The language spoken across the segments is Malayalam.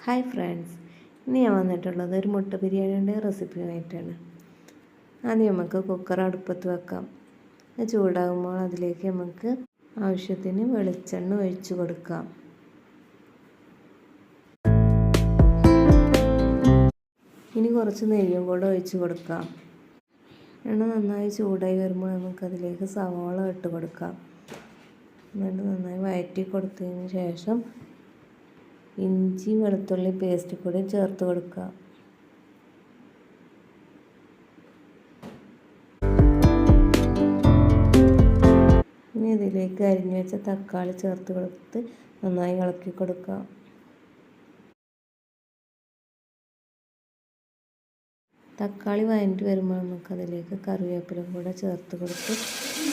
ഹായ് ഫ്രണ്ട്സ്, ഇന്ന് ഞാൻ വന്നിട്ടുള്ളത് ഒരു മുട്ട ബിരിയാണിയുടെ റെസിപ്പിയുമായിട്ടാണ്. ആദ്യം നമുക്ക് കുക്കർ അടുപ്പത്ത് വെക്കാം. അത് ചൂടാകുമ്പോൾ അതിലേക്ക് നമുക്ക് ആവശ്യത്തിന് വെളിച്ചെണ്ണ ഒഴിച്ചു കൊടുക്കാം. ഇനി കുറച്ച് നെയ്യും കൂടെ ഒഴിച്ച് കൊടുക്കാം. എണ്ണ നന്നായി ചൂടായി വരുമ്പോൾ നമുക്കതിലേക്ക് സവാള ഇട്ട് കൊടുക്കാം. എന്നിട്ട് നന്നായി വഴറ്റി കൊടുത്തതിന് ശേഷം ഇഞ്ചി വെളുത്തുള്ളി പേസ്റ്റ് കൂടി ചേർത്ത് കൊടുക്കുക. ഇനി ഇതിലേക്ക് അരിഞ്ഞു വെച്ച തക്കാളി ചേർത്ത് കൊടുത്ത് നന്നായി ഇളക്കി കൊടുക്കുക. തക്കാളി വഴറ്റി വരുമ്പോൾ നമുക്കതിലേക്ക് കറിവേപ്പില കൂടെ ചേർത്ത് കൊടുത്ത്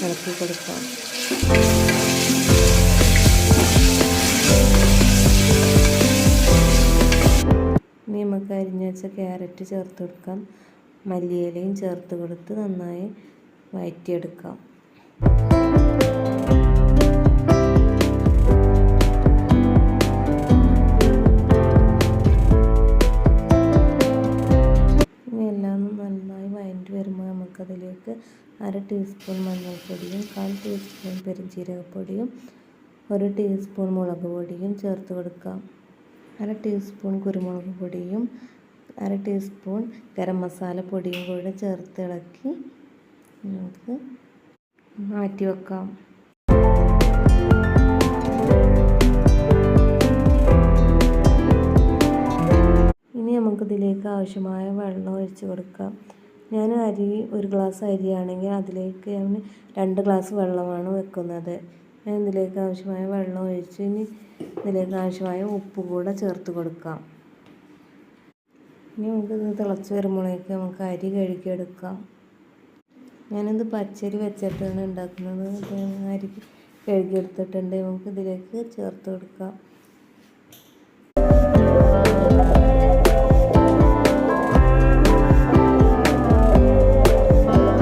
ഇളക്കി കൊടുക്കാം. ഇനി നമുക്ക് അരിഞ്ഞു വെച്ച ക്യാരറ്റ് ചേർത്ത് കൊടുക്കാം. മല്ലിയിലയും ചേർത്ത് കൊടുത്ത് നന്നായി വഴറ്റിയെടുക്കാം. ഇനി എല്ലാം നന്നായി വഴറ്റി വരുമ്പോൾ നമുക്കതിലേക്ക് 1/2 ടീസ്പൂൺ മഞ്ഞൾപ്പൊടിയും 1/4 ടീസ്പൂൺ പെരുംജീരകപ്പൊടിയും 1 ടീസ്പൂൺ മുളക് പൊടിയും ചേർത്ത് കൊടുക്കാം. 1/2 ടീസ്പൂൺ കുരുമുളക് പൊടിയും 1/2 ടീസ്പൂൺ ഗരം മസാല പൊടിയും കൂടെ ചേർത്ത് ഇളക്കി നമുക്ക് മാറ്റി വെക്കാം. ഇനി നമുക്കിതിലേക്ക് ആവശ്യമായ വെള്ളം ഒഴിച്ച് കൊടുക്കാം. ഞാൻ ഒരു ഗ്ലാസ് അരിയാണെങ്കിൽ അതിലേക്ക് ഞാൻ 2 ഗ്ലാസ് വെള്ളമാണ് വെക്കുന്നത്. ഞാൻ ഇതിലേക്ക് ആവശ്യമായ വെള്ളം ഒഴിച്ച് ഇനി ഇതിലേക്ക് ആവശ്യമായ ഉപ്പ് കൂടെ ചേർത്ത് കൊടുക്കാം. ഇനി നമുക്കിത് തിളച്ച് വരുമ്പോഴേക്ക് നമുക്ക് അരി കഴുകിയെടുക്കാം. ഞാനിത് പച്ചരി വെച്ചിട്ടാണ് ഉണ്ടാക്കുന്നത്. അരി കഴുകിയെടുത്തിട്ടുണ്ട്. നമുക്ക് ഇതിലേക്ക് ചേർത്ത് കൊടുക്കാം.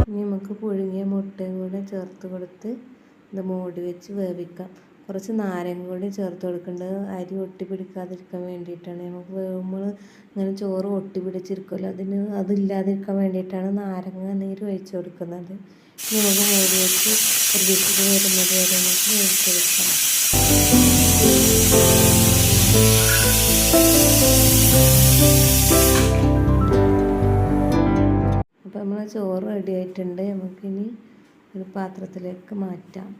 ഇനി നമുക്ക് പുഴുങ്ങിയ മുട്ടയും കൂടെ ചേർത്ത് കൊടുത്ത് ഇത് മൂടി വെച്ച് വേവിക്കാം. കുറച്ച് നാരങ്ങ കൂടി ചേർത്ത് കൊടുക്കേണ്ടത് അരി ഒട്ടി പിടിക്കാതിരിക്കാൻ വേണ്ടിയിട്ടാണ്. നമുക്ക് വേവുമ്പോൾ ഇങ്ങനെ ചോറ് ഒട്ടി പിടിച്ചിരിക്കുമല്ലോ, അതില്ലാതിരിക്കാൻ വേണ്ടിയിട്ടാണ് നാരങ്ങ നീര് ഒഴിച്ച് കൊടുക്കുന്നത്. ഇനി നമുക്ക് മൂടി വെച്ച് ഒരു വിസിൽ വരുന്നത് വരെ നമുക്ക് വേവിച്ചെടുക്കാം. അപ്പോൾ നമ്മൾ ചോറ് റെഡി ആയിട്ടുണ്ട്. നമുക്കിനി ഒരു പാത്രത്തിലേക്ക് മാറ്റാം.